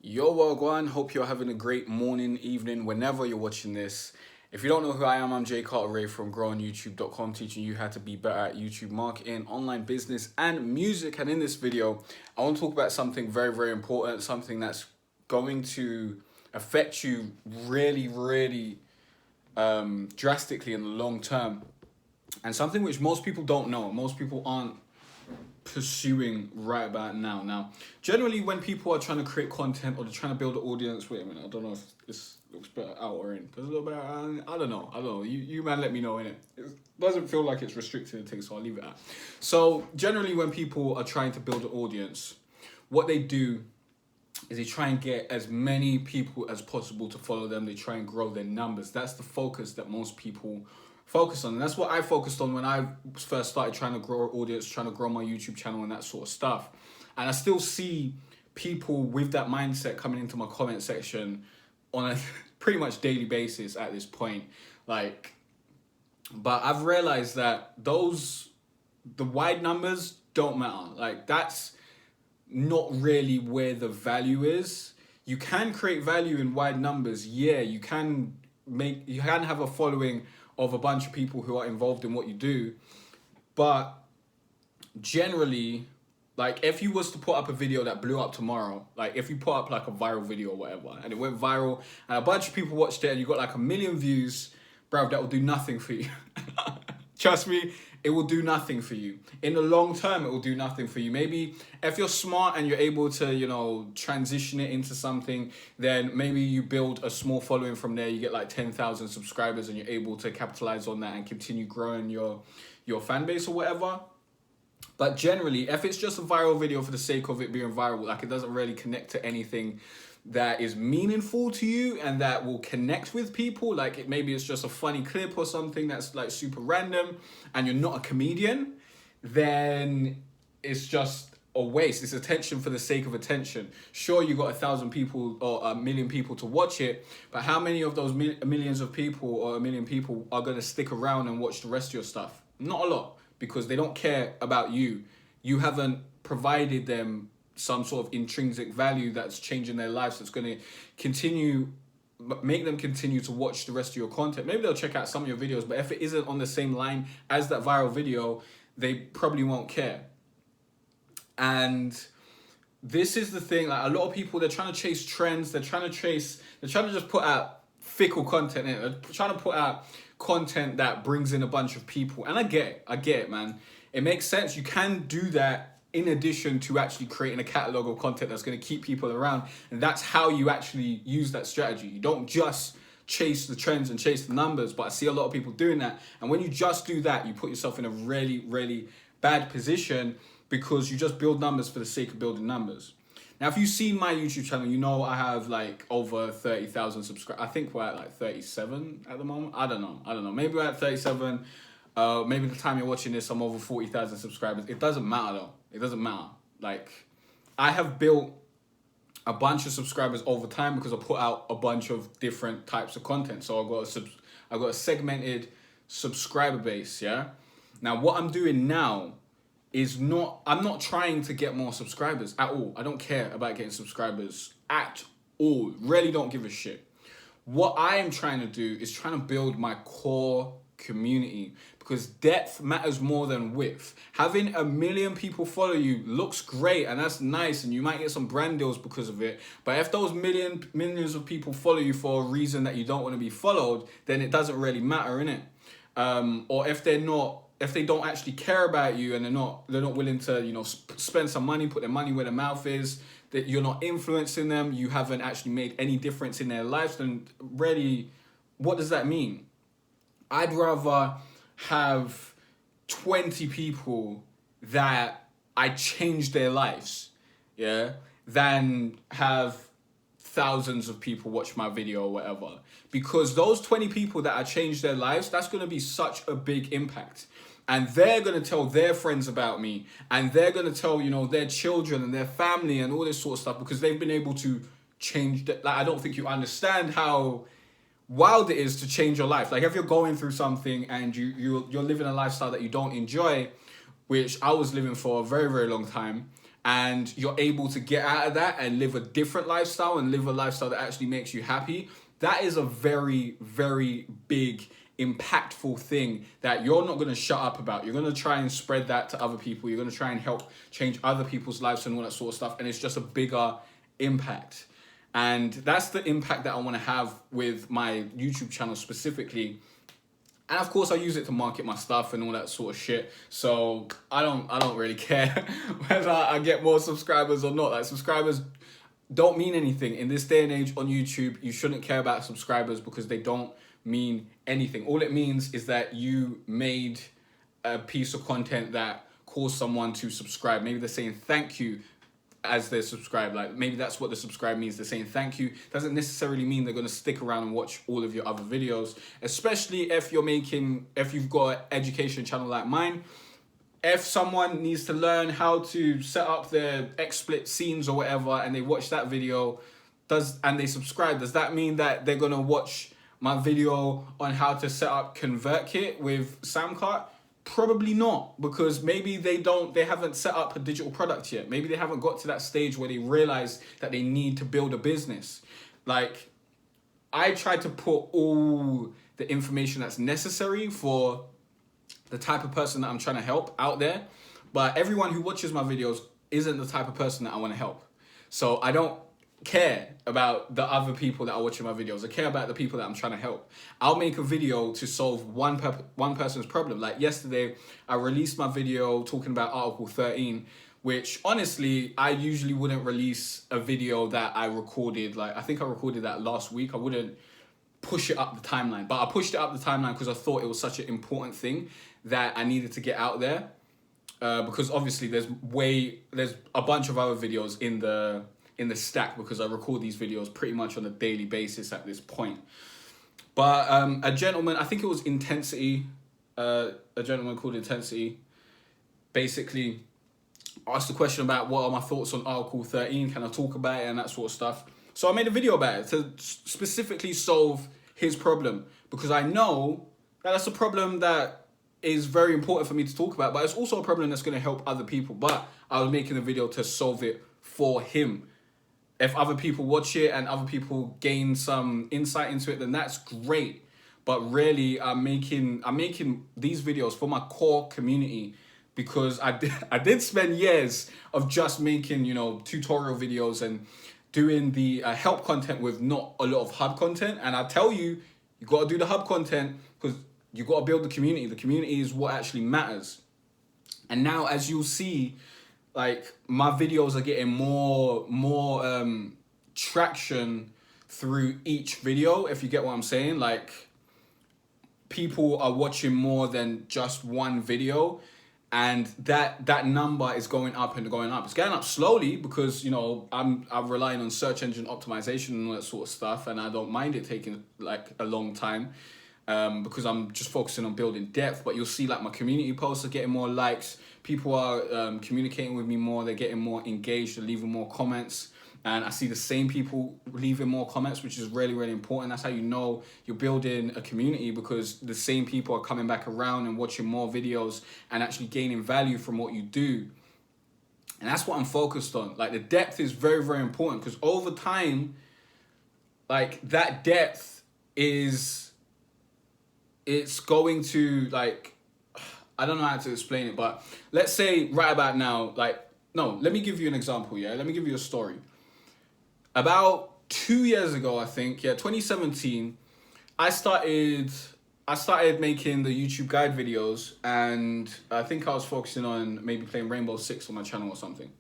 Yo, Wagwan. Hope you're having a great morning, evening, whenever you're watching this. If you don't know who I am, I'm Jay Cartere from growingyoutube.com, teaching you how to be better at YouTube marketing, online business, and music. And in this video, I want to talk about something very, very important, something that's going to affect you really, drastically in the long term. And something which most people don't know, most people aren't pursuing right about now. Now, generally when people are trying to create content or they're trying to build an audience, wait a minute, I don't know if this looks better out or in. Does it look better? I don't know. You man, let me know, innit? It doesn't feel like it's restricted to things, so I'll leave it at. So generally when people are trying to build an audience, what they do is they try and get as many people as possible to follow them. They try and grow their numbers. That's the focus that most people focus on. And that's what I focused on when I first started trying to grow an audience, trying to grow my YouTube channel and that sort of stuff. And I still see people with that mindset coming into my comment section on a pretty much daily basis at this point. But I've realized that the wide numbers don't matter. That's not really where the value is. You can create value in wide numbers. Yeah, you can have a following of a bunch of people who are involved in what you do. But generally, if you was to put up a video that blew up tomorrow, if you put up a viral video or whatever, and it went viral, and a bunch of people watched it, and you got 1 million views, bro, that will do nothing for you. Trust me, it will do nothing for you. In the long term, it will do nothing for you. Maybe if you're smart and you're able to, transition it into something, then maybe you build a small following from there. You get 10,000 subscribers and you're able to capitalize on that and continue growing your fan base or whatever. But generally, if it's just a viral video for the sake of it being viral, it doesn't really connect to anything that is meaningful to you and that will connect with people, maybe it's just a funny clip or something that's super random and you're not a comedian, then it's just a waste. It's attention for the sake of attention. Sure, you got 1,000 people or 1 million people to watch it, but how many of those millions of people or 1 million people are going to stick around and watch the rest of your stuff? Not a lot, because they don't care about you. You haven't provided them some sort of intrinsic value that's changing their lives, that's going to make them continue to watch the rest of your content. Maybe they'll check out some of your videos, but if it isn't on the same line as that viral video, they probably won't care. And this is the thing, a lot of people, they're trying to chase trends, they're trying to just put out fickle content in. They're trying to put out content that brings in a bunch of people. And I get it, man. It makes sense. You can do that in addition to actually creating a catalog of content that's going to keep people around. And that's how you actually use that strategy. You don't just chase the trends and chase the numbers, but I see a lot of people doing that. And when you just do that, you put yourself in a really bad position, because you just build numbers for the sake of building numbers. Now, if you've seen my YouTube channel, you know I have over 30,000 subscribers. I think we're at 37 at the moment. I don't know. Maybe we're at 37. Maybe the time you're watching this, I'm over 40,000 subscribers. It doesn't matter though. It doesn't matter. I have built a bunch of subscribers over time because I put out a bunch of different types of content. So I've got a segmented subscriber base, yeah? Now, what I'm doing now is I'm not trying to get more subscribers at all. I don't care about getting subscribers at all. Really don't give a shit. What I am trying to do is trying to build my core community, because depth matters more than width. Having 1 million people follow you looks great and that's nice, and you might get some brand deals because of it. But if those millions of people follow you for a reason that you don't want to be followed, then it doesn't really matter, innit? Or if they don't actually care about you and they're not willing to spend some money, put their money where their mouth is, that you're not influencing them, you haven't actually made any difference in their lives, then really, what does that mean? I'd rather have 20 people that I change their lives, yeah, than have thousands of people watch my video or whatever. Because those 20 people that I change their lives, that's going to be such a big impact. And they're going to tell their friends about me, and they're going to tell, their children and their family and all this sort of stuff, because they've been able to change. I don't think you understand how wild it is to change your life. If you're going through something and you're living a lifestyle that you don't enjoy, which I was living for a very long time, and you're able to get out of that and live a different lifestyle and live a lifestyle that actually makes you happy, that is a very, very big, impactful thing that you're not going to shut up about. You're going to try and spread that to other people. You're going to try and help change other people's lives and all that sort of stuff. And it's just a bigger impact. And that's the impact that I want to have with my YouTube channel specifically. And of course I use it to market my stuff and all that sort of shit. So I don't really care whether I get more subscribers or not. Like, subscribers don't mean anything. In this day and age on YouTube, you shouldn't care about subscribers because they don't mean anything. All it means is that you made a piece of content that caused someone to subscribe. Maybe they're saying thank you as they're subscribed. Like, maybe that's what the subscribe means. They're saying thank you. Doesn't necessarily mean they're going to stick around and watch all of your other videos, especially if you've got an education channel like mine. If someone needs to learn how to set up their XSplit scenes or whatever, and they watch that video and they subscribe, does that mean that they're going to watch my video on how to set up ConvertKit with SamCart? Probably not, because maybe they haven't set up a digital product yet. Maybe they haven't got to that stage where they realize that they need to build a business. Like, I try to put all the information that's necessary for the type of person that I'm trying to help out there, but everyone who watches my videos isn't the type of person that I want to help. So I don't care about the other people that are watching my videos. I care about the people that I'm trying to help. I'll make a video to solve one person's problem. Like yesterday, I released my video talking about Article 13, which honestly, I usually wouldn't release a video that I recorded. Like, I think I recorded that last week. I wouldn't push it up the timeline, but I pushed it up the timeline because I thought it was such an important thing that I needed to get out there. Because obviously there's a bunch of other videos in the stack, because I record these videos pretty much on a daily basis at this point. But a gentleman, I think it was Intensity, a gentleman called Intensity, basically asked a question about what are my thoughts on Article 13, can I talk about it and that sort of stuff. So I made a video about it to specifically solve his problem, because I know that that's a problem that is very important for me to talk about, but it's also a problem that's going to help other people. But I was making a video to solve it for him. If other people watch it and other people gain some insight into it, then that's great. But really, I'm making these videos for my core community, because I did spend years of just making, tutorial videos and doing the help content with not a lot of hub content. And I tell you, you got to do the hub content because you got to build the community. The community is what actually matters. And now, as you'll see, like, my videos are getting more traction through each video, if you get what I'm saying. Like, people are watching more than just one video, and that number is going up and going up. It's going up slowly because I'm relying on search engine optimization and all that sort of stuff, and I don't mind it taking like a long time. Because I'm just focusing on building depth. But you'll see, like, my community posts are getting more likes. People are communicating with me more. They're getting more engaged. They're leaving more comments. And I see the same people leaving more comments, which is really, really important. That's how you know you're building a community, because the same people are coming back around and watching more videos and actually gaining value from what you do. And that's what I'm focused on. Like, the depth is very, very important, because over time, like, that depth it's going to, like, I don't know how to explain it, but let's say right about now, let me give you an example, yeah? Let me give you a story. About 2 years ago, I think, 2017, I started making the YouTube guide videos, and I think I was focusing on maybe playing Rainbow Six on my channel or something.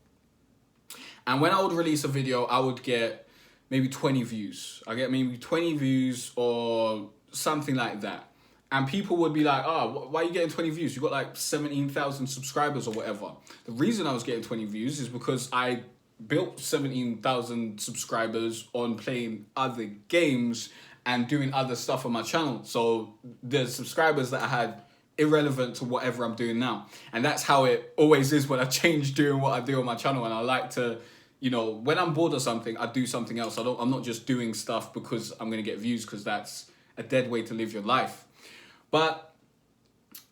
And when I would release a video, I would get maybe 20 views. I get maybe 20 views or something like that. And people would be like, why are you getting 20 views? You got like 17,000 subscribers or whatever. The reason I was getting 20 views is because I built 17,000 subscribers on playing other games and doing other stuff on my channel. So the subscribers that I had, irrelevant to whatever I'm doing now. And that's how it always is when I change doing what I do on my channel. And I like to, when I'm bored of something, I do something else. I'm not just doing stuff because I'm going to get views, because that's a dead way to live your life. But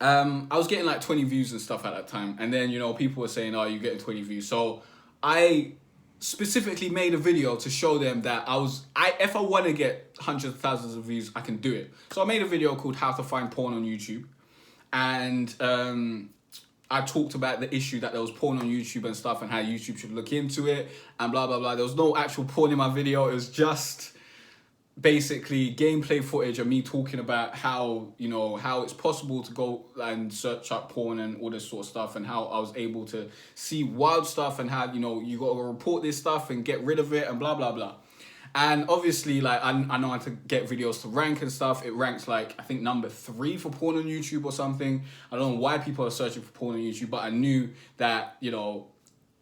I was getting like 20 views and stuff at that time. And then, people were saying, you're getting 20 views. So I specifically made a video to show them that if I want to get hundreds of thousands of views, I can do it. So I made a video called How to Find Porn on YouTube. And I talked about the issue that there was porn on YouTube and stuff and how YouTube should look into it and blah, blah, blah. There was no actual porn in my video. It was just basically gameplay footage of me talking about how it's possible to go and search up porn and all this sort of stuff, and how I was able to see wild stuff, and how, you got to report this stuff and get rid of it and blah, blah, blah. And obviously, like, I know how to get videos to rank and stuff. It ranks, like, I think number 3 for porn on YouTube or something. I don't know why people are searching for porn on YouTube, but I knew that,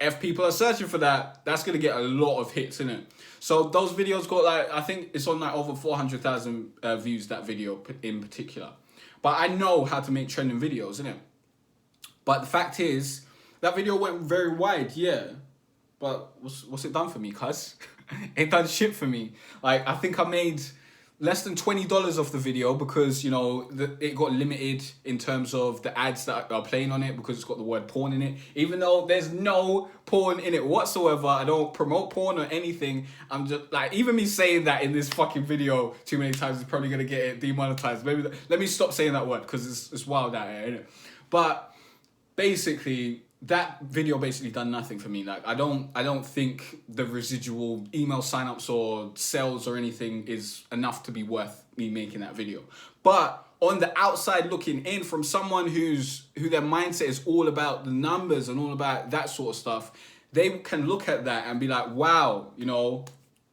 if people are searching for that, that's going to get a lot of hits, innit? So those videos got, like, I think it's on, like, over 400,000 views, that video in particular. But I know how to make trending videos, innit? But the fact is, that video went very wide, yeah. But what's it done for me, cuz? It done shit for me. Like, I think I made less than $20 off the video because, it got limited in terms of the ads that are playing on it, because it's got the word porn in it. Even though there's no porn in it whatsoever, I don't promote porn or anything. I'm just, like, even me saying that in this fucking video too many times is probably going to get it demonetized. Maybe let me stop saying that word, because it's wild out here, innit? But basically, that video basically done nothing for me. Like, I don't think the residual email signups or sales or anything is enough to be worth me making that video. But on the outside looking in, from someone who their mindset is all about the numbers and all about that sort of stuff, they can look at that and be like, wow,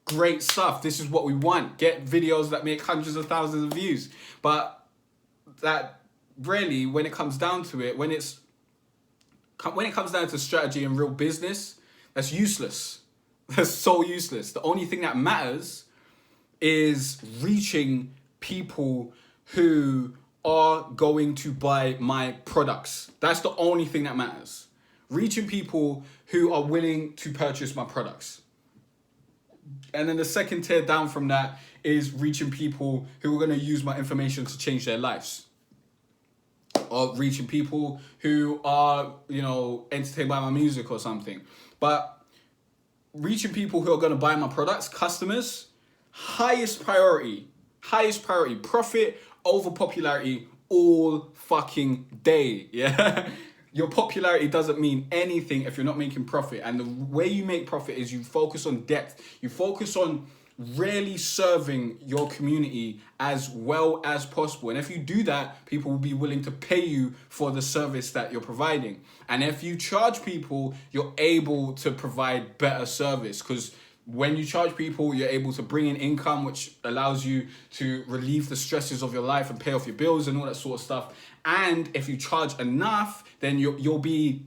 great stuff. This is what we want. Get videos that make hundreds of thousands of views. But that really, when it comes down to it, when it comes down to strategy and real business, that's useless. That's so useless. The only thing that matters is reaching people who are going to buy my products. That's the only thing that matters. Reaching people who are willing to purchase my products. And then the second tier down from that is reaching people who are going to use my information to change their lives. Or reaching people who are, entertained by my music or something. But reaching people who are going to buy my products, customers, highest priority. Profit over popularity all fucking day, yeah? Your popularity doesn't mean anything if you're not making profit. And the way you make profit is you focus on depth. You focus on really serving your community as well as possible. And if you do that, people will be willing to pay you for the service that you're providing. And if you charge people, you're able to provide better service, because when you charge people, you're able to bring in income, which allows you to relieve the stresses of your life and pay off your bills and all that sort of stuff. And if you charge enough, then you'll be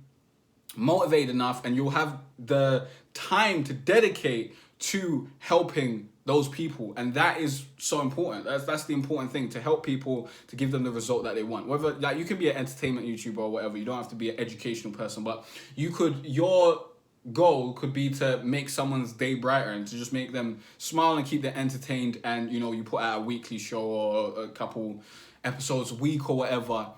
motivated enough, and you'll have the time to dedicate to helping those people. And that is so important. That's the important thing, to help people, to give them the result that they want. Whether, like, you can be an entertainment YouTuber or whatever, you don't have to be an educational person, but your goal could be to make someone's day brighter and to just make them smile and keep them entertained. And you put out a weekly show or a couple episodes a week or whatever,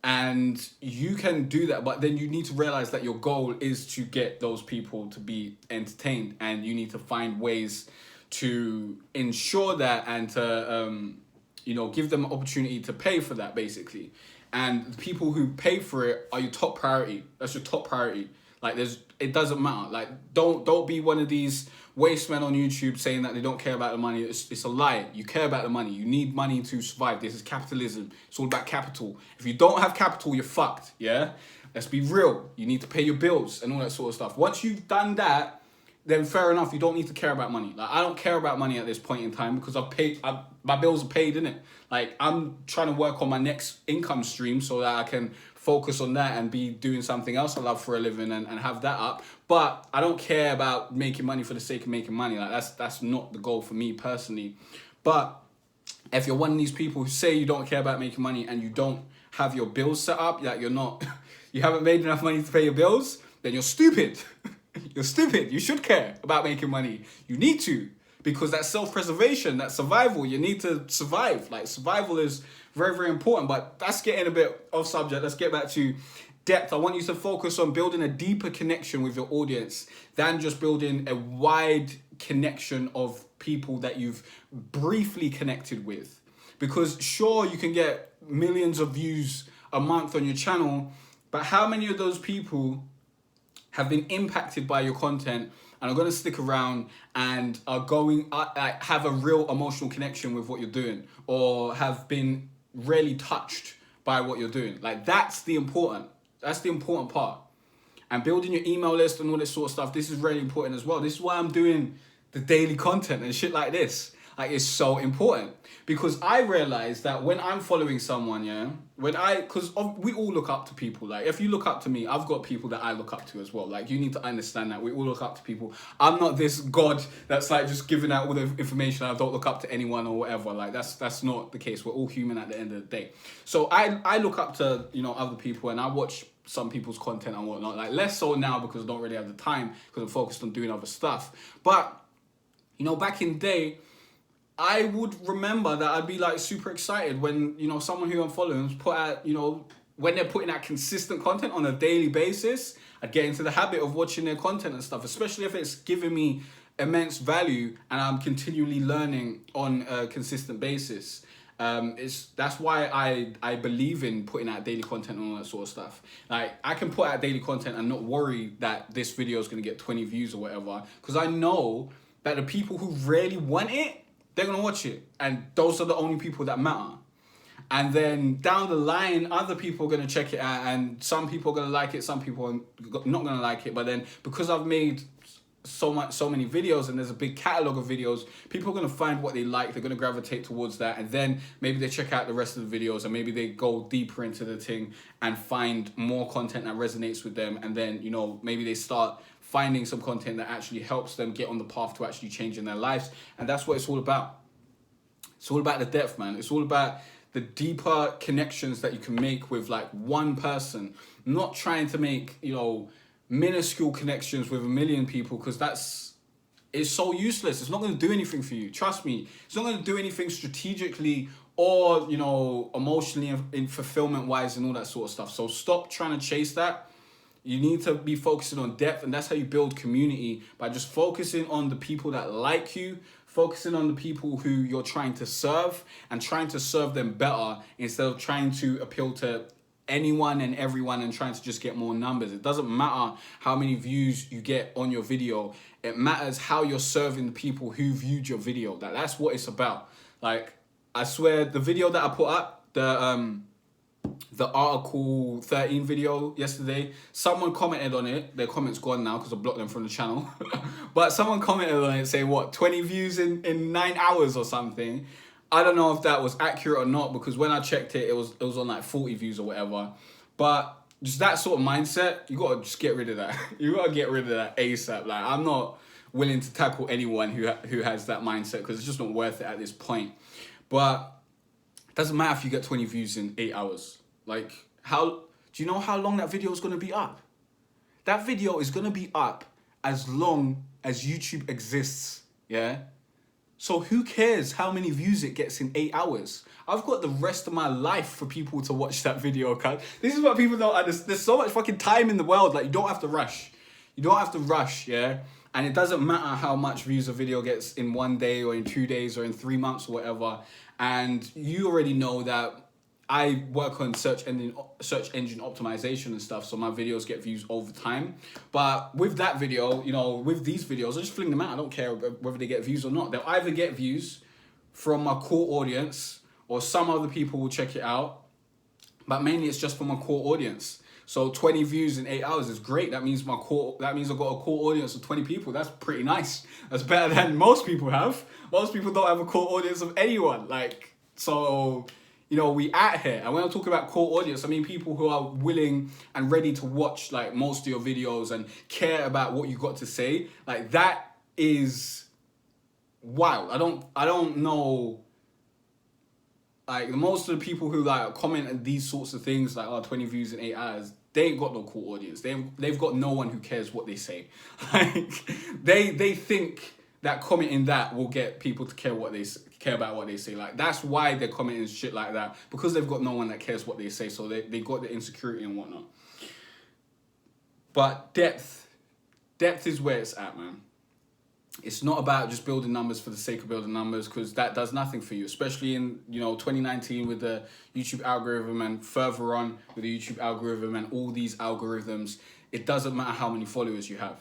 and you can do that. But then you need to realize that your goal is to get those people to be entertained, and you need to find ways to ensure that, and to give them an opportunity to pay for that, basically. And the people who pay for it are your top priority. That's your top priority. Like, it doesn't matter. Like, don't be one of these waste men on YouTube saying that they don't care about the money. It's a lie. You care about the money. You need money to survive. This is capitalism. It's all about capital. If you don't have capital, you're fucked. Yeah? Let's be real. You need to pay your bills and all that sort of stuff. Once you've done that, then fair enough. You don't need to care about money. Like, I don't care about money at this point in time, because my bills are paid, innit? Like, I'm trying to work on my next income stream so that I can focus on that and be doing something else I love for a living and have that up. But I don't care about making money for the sake of making money. Like, that's not the goal for me personally. But if you're one of these people who say you don't care about making money and you don't have your bills set up, like you haven't made enough money to pay your bills, then you're stupid. You're stupid. You should care about making money. You need to, because that's self-preservation, that's survival. You need to survive. Like, survival is very, very important. But that's getting a bit off subject. Let's get back to depth. I want you to focus on building a deeper connection with your audience than just building a wide connection of people that you've briefly connected with. Because sure, you can get millions of views a month on your channel, but how many of those people have been impacted by your content and are going to stick around and are going have a real emotional connection with what you're doing, or have been really touched by what you're doing? Like, that's the important part. And building your email list and all this sort of stuff, this is really important as well. This is why I'm doing the daily content and shit like this. Like, it's so important, because I realize that when I'm following someone, because we all look up to people. Like, if you look up to me, I've got people that I look up to as well. Like, you need to understand that we all look up to people. I'm not this god that's like just giving out all the information. I don't look up to anyone or whatever. Like, that's not the case. We're all human at the end of the day. So I look up to, other people, and I watch some people's content and whatnot. Like, less so now because I don't really have the time, because I'm focused on doing other stuff. But back in the day, I would remember that I'd be like super excited when, someone who I'm following put out, when they're putting out consistent content on a daily basis. I'd get into the habit of watching their content and stuff, especially if it's giving me immense value and I'm continually learning on a consistent basis. That's why I believe in putting out daily content and all that sort of stuff. Like, I can put out daily content and not worry that this video is going to get 20 views or whatever, because I know that the people who really want it, they're going to watch it. And those are the only people that matter. And then down the line, other people are going to check it out. And some people are going to like it. Some people are not going to like it. But then because I've made so many videos and there's a big catalog of videos, people are going to find what they like. They're going to gravitate towards that. And then maybe they check out the rest of the videos, and maybe they go deeper into the thing and find more content that resonates with them. And then, maybe they start finding some content that actually helps them get on the path to actually changing their lives. And that's what it's all about. It's all about the depth, man. It's all about the deeper connections that you can make with like one person. Not trying to make, minuscule connections with a million people, because it's so useless. It's not going to do anything for you. Trust me. It's not going to do anything strategically or, emotionally and fulfillment wise and all that sort of stuff. So stop trying to chase that. You need to be focusing on depth, and that's how you build community, by just focusing on the people that like you, focusing on the people who you're trying to serve, and trying to serve them better instead of trying to appeal to anyone and everyone and trying to just get more numbers. It doesn't matter how many views you get on your video. It matters how you're serving the people who viewed your video. That's what it's about. Like, I swear, the video that I put up, the Article 13 video yesterday, someone commented on it. Their comment's gone now because I blocked them from the channel. But someone commented on it saying, 20 views in 9 hours or something. I don't know if that was accurate or not, because when I checked it, it was on like 40 views or whatever. But just that sort of mindset, you got to just get rid of that. You got to get rid of that ASAP. Like, I'm not willing to tackle anyone who has that mindset, because it's just not worth it at this point. But it doesn't matter if you get 20 views in 8 hours. Like, do you know how long that video is going to be up? That video is going to be up as long as YouTube exists, yeah? So who cares how many views it gets in 8 hours? I've got the rest of my life for people to watch that video, cuz. This is what people don't understand. There's so much fucking time in the world. Like, you don't have to rush. You don't have to rush, yeah? And it doesn't matter how much views a video gets in 1 day or in 2 days or in 3 months or whatever. And you already know that I work on search engine optimization and stuff, so my videos get views over time. But with that video, with these videos, I just fling them out. I don't care whether they get views or not. They'll either get views from my core audience, or some other people will check it out. But mainly it's just for my core audience. So 20 views in 8 hours is great. That means I've got a core audience of 20 people. That's pretty nice. That's better than most people have. Most people don't have a core audience of anyone. So we at here. And when I talk about core audience, I mean people who are willing and ready to watch like most of your videos and care about what you got to say. Like, that is wild. I don't know. Like, most of the people who like comment on these sorts of things, like 20 views in 8 hours, they ain't got no core audience. They've got no one who cares what they say. Like, they think that commenting that will get people to care about what they say. Like, that's why they're commenting shit like that, because they've got no one that cares what they say. So they got the insecurity and whatnot. But depth is where it's at, man. It's not about just building numbers for the sake of building numbers, because that does nothing for you, especially in 2019 with the YouTube algorithm, and further on with the YouTube algorithm and all these algorithms. It doesn't matter how many followers you have.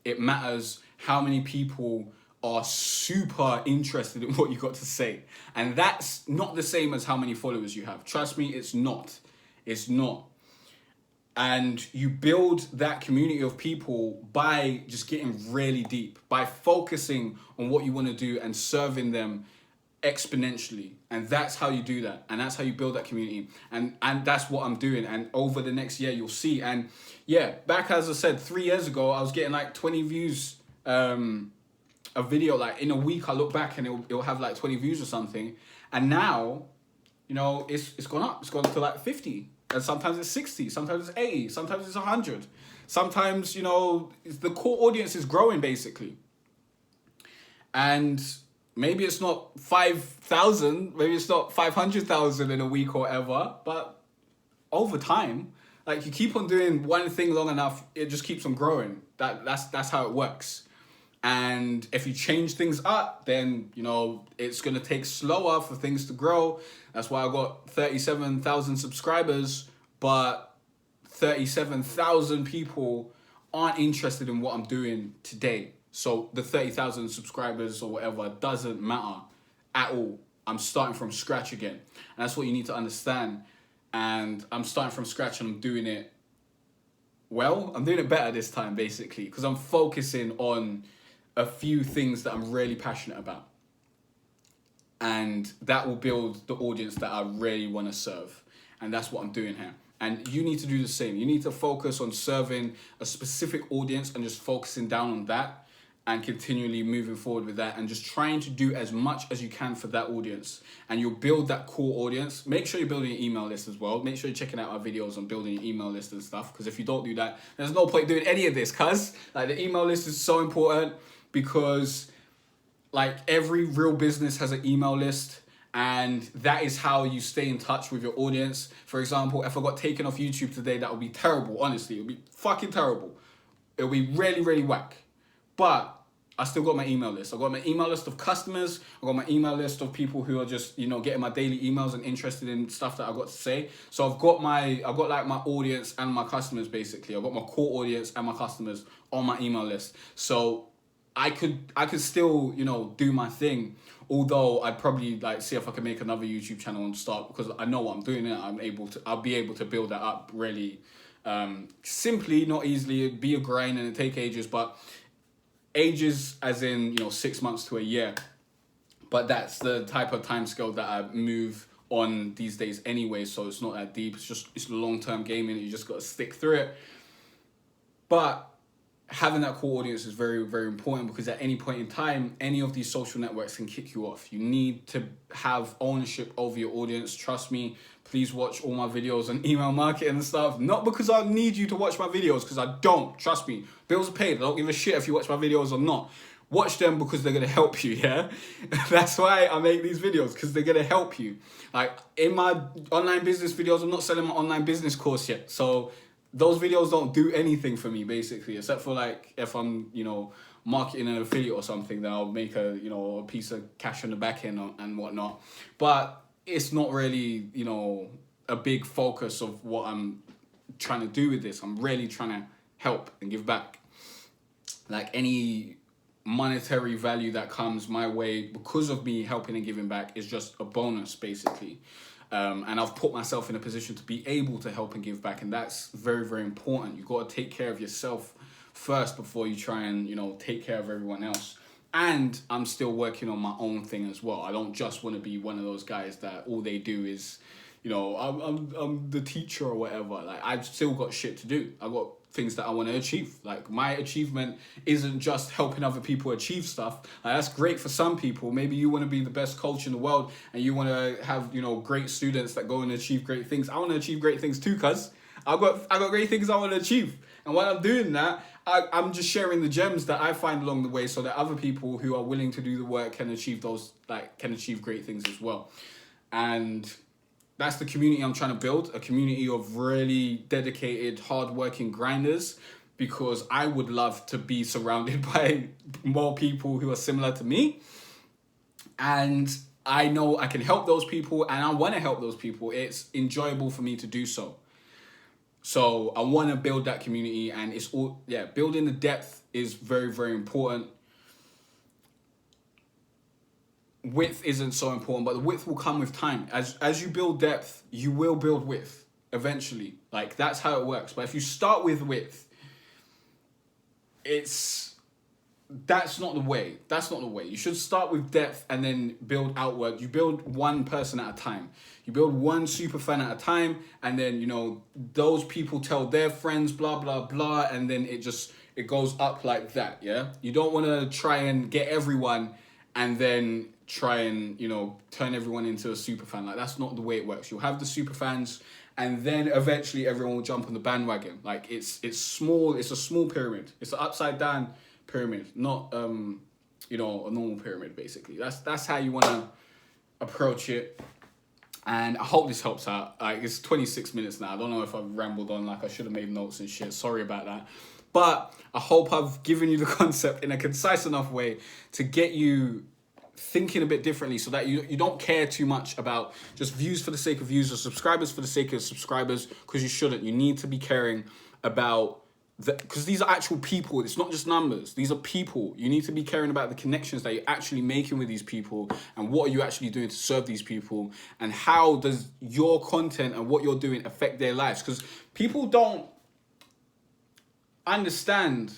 It matters how many people are super interested in what you got to say. And that's not the same as how many followers you have. Trust me, it's not. It's not. And you build that community of people by just getting really deep, by focusing on what you want to do and serving them exponentially. And that's how you do that. And that's how you build that community. And that's what I'm doing. And over the next year, you'll see. And yeah, back as I said, 3 years ago, I was getting like 20 views a video. Like in a week, I look back and it'll have like 20 views or something. And now, it's gone up. It's gone to like 50. And sometimes it's 60, sometimes it's 80, sometimes it's 100. Sometimes, the core audience is growing, basically. And maybe it's not 5,000, maybe it's not 500,000 in a week or whatever, but over time, like you keep on doing one thing long enough, it just keeps on growing. That's how it works. And if you change things up, then, it's going to take slower for things to grow. That's why I got 37,000 subscribers, but 37,000 people aren't interested in what I'm doing today. So the 30,000 subscribers or whatever doesn't matter at all. I'm starting from scratch again. And that's what you need to understand. And I'm starting from scratch and I'm doing it well. I'm doing it better this time, basically, because I'm focusing on a few things that I'm really passionate about. And that will build the audience that I really want to serve. And that's what I'm doing here. And you need to do the same. You need to focus on serving a specific audience and just focusing down on that and continually moving forward with that and just trying to do as much as you can for that audience. And you'll build that core audience. Make sure you're building your email list as well. Make sure you're checking out our videos on building your email list and stuff. Because if you don't do that, there's no point doing any of this, cuz like the email list is so important, because like every real business has an email list, and that is how you stay in touch with your audience. For example, if I got taken off YouTube today, that would be terrible. Honestly, it would be fucking terrible. It would be really, really whack. But I still got my email list. I got my email list of customers. I got my email list of people who are just, getting my daily emails and interested in stuff that I got to say. So I've got my audience and my customers, basically. I've got my core audience and my customers on my email list. So I could still, do my thing. Although I'd probably see if I can make another YouTube channel and start, because I know what I'm doing. I'll be able to build that up really simply, not easily. It'd be a grind and it'd take ages, but ages as in 6 months to a year. But that's the type of time scale that I move on these days anyway. So it's not that deep. It's long-term gaming. You just got to stick through it. But having that core audience is very, very important, because at any point in time, any of these social networks can kick you off. You need to have ownership over your audience. Trust me, please watch all my videos on email marketing and stuff. Not because I need you to watch my videos, because I don't. Trust me, bills are paid. I don't give a shit if you watch my videos or not. Watch them because they're going to help you, yeah? That's why I make these videos, because they're going to help you. Like, in my online business videos, I'm not selling my online business course yet. So those videos don't do anything for me, basically, except for if I'm, marketing an affiliate or something, then I'll make a piece of cash on the back end and whatnot. But it's not really, a big focus of what I'm trying to do with this. I'm really trying to help and give back. Like, any monetary value that comes my way because of me helping and giving back is just a bonus, basically. And I've put myself in a position to be able to help and give back. And that's very, very important. You've got to take care of yourself first before you try and, take care of everyone else. And I'm still working on my own thing as well. I don't just want to be one of those guys that all they do is, I'm the teacher or whatever. Like, I've still got shit to do. I've got things that I want to achieve. Like, my achievement isn't just helping other people achieve stuff. Like, that's great for some people. Maybe you want to be the best coach in the world and you want to have, great students that go and achieve great things. I want to achieve great things too, cuz I got great things I want to achieve. And while I'm doing that, I'm just sharing the gems that I find along the way, so that other people who are willing to do the work can achieve great things as well. And that's the community I'm trying to build, a community of really dedicated, hardworking grinders, because I would love to be surrounded by more people who are similar to me. And I know I can help those people, and I want to help those people. It's enjoyable for me to do so. So I want to build that community, and it's all, building the depth is very, very important. Width isn't so important, but the width will come with time. As you build depth, you will build width eventually. Like, that's how it works. But if you start with width, that's not the way. That's not the way. You should start with depth and then build outward. You build one person at a time. You build one super fan at a time, and then, you know, those people tell their friends, blah, blah, blah, and then it goes up like that, yeah? You don't want to try and get everyone and then try and, you know, turn everyone into a super fan. Like, that's not the way it works. You'll have the super fans, and then eventually everyone will jump on the bandwagon. Like, it's small. It's a small pyramid. It's an upside down pyramid, not you know, a normal pyramid. Basically, that's how you want to approach it. And I hope this helps out. Like, it's 26 minutes now. I don't know if I've rambled on. Like, I should have made notes and shit. Sorry about that. But I hope I've given you the concept in a concise enough way to get you thinking a bit differently, so that you don't care too much about just views for the sake of views or subscribers for the sake of subscribers, because you shouldn't. You need to be caring about because these are actual people. It's not just numbers. These are people. You need to be caring about the connections that you're actually making with these people, and what are you actually doing to serve these people, and how does your content and what you're doing affect their lives? Because people don't understand,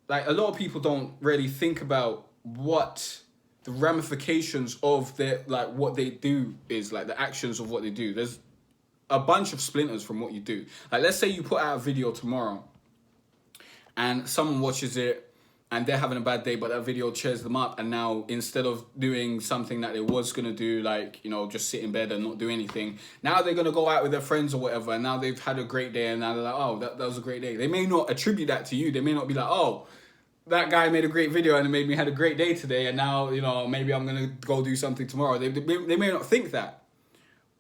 like, a lot of people don't really think about what the ramifications of their, like, what they do is, like, the actions of what they do. There's a bunch of splinters from what you do. Like, let's say you put out a video tomorrow and someone watches it and they're having a bad day, but that video cheers them up, and now instead of doing something that they was going to do, like, you know, just sit in bed and not do anything, now they're going to go out with their friends or whatever, and now they've had a great day, and now they're like, oh, that was a great day. They may not attribute that to you. They may not be like, oh, that guy made a great video and it made me had a great day today, and now, you know, maybe I'm going to go do something tomorrow. They may not think that.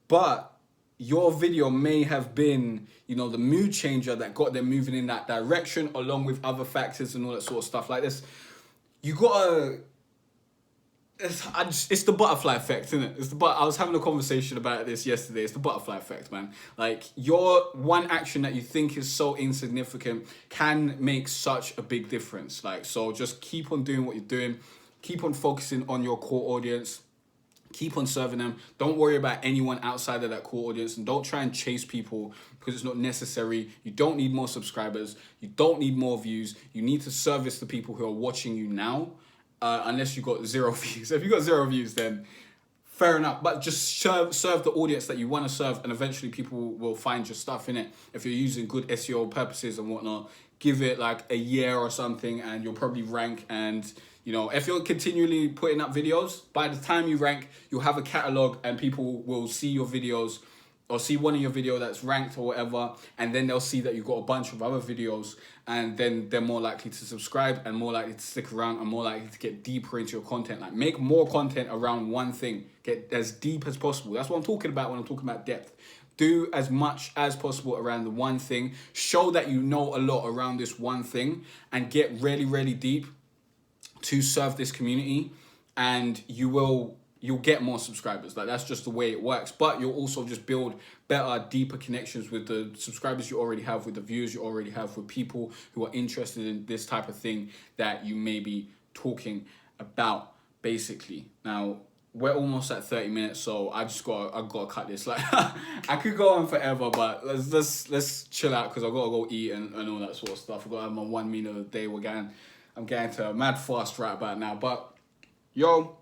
But your video may have been, you know, the mood changer that got them moving in that direction, along with other factors and all that sort of stuff like this. You gotta... It's the butterfly effect, isn't it? I was having a conversation about this yesterday. It's the butterfly effect, man. Like, your one action that you think is so insignificant can make such a big difference. Like, so just keep on doing what you're doing. Keep on focusing on your core audience. Keep on serving them. Don't worry about anyone outside of that core audience, and don't try and chase people, because it's not necessary. You don't need more subscribers. You don't need more views. You need to service the people who are watching you now, unless you got 0 views. If you got 0 views, then fair enough. But just serve the audience that you want to serve, and eventually people will find your stuff in it. If you're using good SEO purposes and whatnot, give it like a year or something, and you'll probably rank. And, you know, if you're continually putting up videos, by the time you rank, you'll have a catalog, and people will see your videos or see one of your videos that's ranked or whatever, and then they'll see that you've got a bunch of other videos, and then they're more likely to subscribe and more likely to stick around and more likely to get deeper into your content. Like, make more content around one thing. Get as deep as possible. That's what I'm talking about when I'm talking about depth. Do as much as possible around the one thing. Show that you know a lot around this one thing, and get really, really deep to serve this community, and you'll get more subscribers. Like, that's just the way it works. But you'll also just build better, deeper connections with the subscribers you already have, with the viewers you already have, with people who are interested in this type of thing that you may be talking about, basically. Now, we're almost at 30 minutes, so I gotta cut this. Like, I could go on forever, but let's chill out, because I gotta go eat and all that sort of stuff. I gotta have my 1 meal a day. I'm getting to a mad fast right about now. But yo,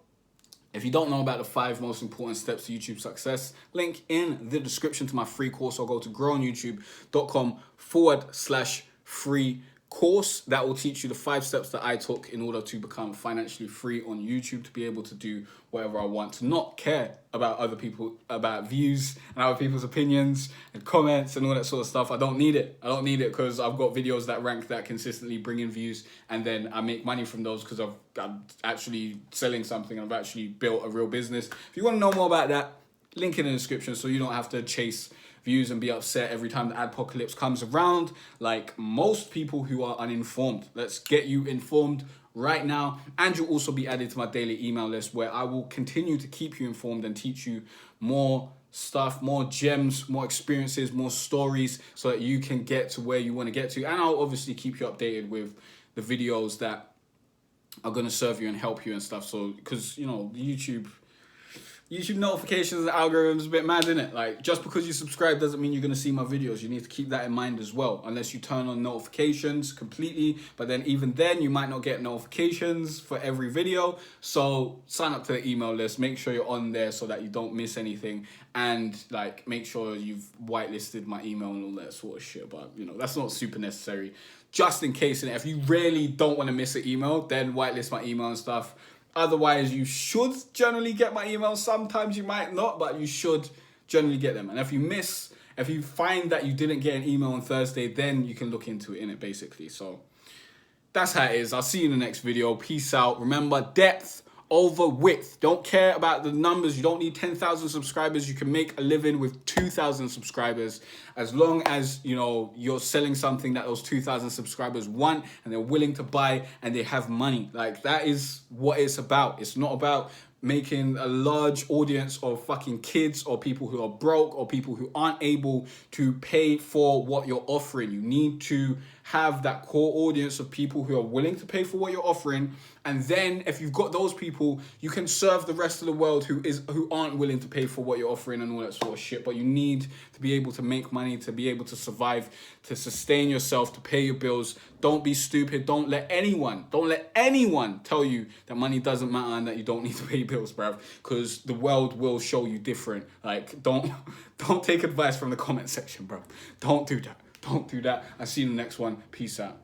if you don't know about the 5 most important steps to YouTube success, link in the description to my free course, or go to growonyoutube.com/free course. That will teach you the 5 steps that I took in order to become financially free on YouTube, to be able to do whatever I want, to not care about other people, about views and other people's opinions and comments and all that sort of stuff. I don't need it. Because I've got videos that rank, that consistently bring in views, and then I make money from those because I'm actually selling something. I've actually built a real business. If you want to know more about that, Link in the description so you don't have to chase views and be upset every time the adpocalypse comes around, like most people who are uninformed. Let's get you informed right now, and you'll also be added to my daily email list where I will continue to keep you informed and teach you more stuff, more gems, more experiences, more stories, so that you can get to where you want to get to. And I'll obviously keep you updated with the videos that are going to serve you and help you and stuff. So, because, you know, YouTube notifications and algorithms is a bit mad, isn't it? Like, just because you subscribe doesn't mean you're going to see my videos. You need to keep that in mind as well, unless you turn on notifications completely. But then even then, you might not get notifications for every video. So sign up to the email list. Make sure you're on there so that you don't miss anything. And, like, make sure you've whitelisted my email and all that sort of shit. But, you know, that's not super necessary. Just in case, and if you really don't want to miss an email, then whitelist my email and stuff. Otherwise, you should generally get my emails. Sometimes you might not, but you should generally get them. And if you find that you didn't get an email on Thursday, then you can look into it, innit, basically. So that's how it is. I'll see you in the next video. Peace out. Remember, depth over width. Don't care about the numbers. You don't need 10,000 subscribers. You can make a living with 2,000 subscribers, as long as, you know, you're selling something that those 2,000 subscribers want and they're willing to buy and they have money. Like, that is what it's about. It's not about making a large audience of fucking kids or people who are broke or people who aren't able to pay for what you're offering. You need to have that core audience of people who are willing to pay for what you're offering. And then if you've got those people, you can serve the rest of the world who aren't willing to pay for what you're offering and all that sort of shit. But you need to be able to make money, to be able to survive, to sustain yourself, to pay your bills. Don't be stupid. Don't let anyone tell you that money doesn't matter and that you don't need to pay bills, bruv. Because the world will show you different. Like, don't take advice from the comment section, bruv. Don't do that. Don't do that. I'll see you in the next one. Peace out.